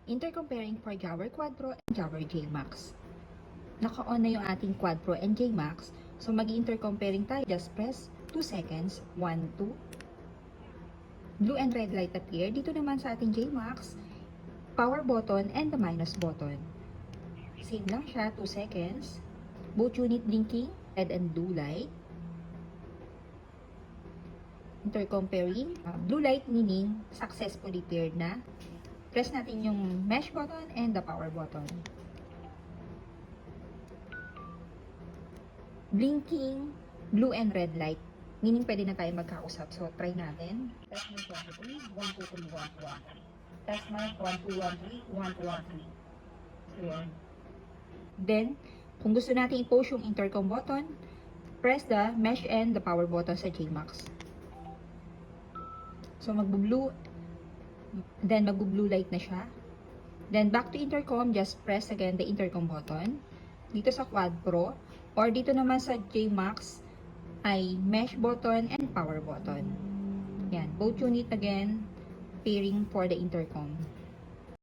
Intercomparing for Jawar Quad Pro and Jawar J-Max. Naka-on na yung ating Quad Pro and J-Max. So, mag-intercomparing tayo. Just press 2 seconds. 1, 2. Blue and red light appear. Dito naman sa ating J-Max, power button and the minus button. Same lang siya. 2 seconds. Both unit blinking. Red and blue light. Intercomparing. Blue light meaning successfully paired na. Press natin yung mesh button and the power button. Blinking blue and red light. Meaning pwede na tayo magkausap. So, try natin. Test mo 1, 2, 3, 1, 2, 3, 1, 2, 1. Test mo 1, 2, 1, 3, 1, 2, 1, 3. Ayan. Then, kung gusto natin i-push yung intercom button, press the mesh and the power button sa J-Max. So, magbo-blue, then magbo-blue light na siya. Then, back to intercom, just press again the intercom button. Dito sa Quad Pro, or dito naman sa J-Max, ay mesh button and power button. Yan, both unit again, pairing for the intercom.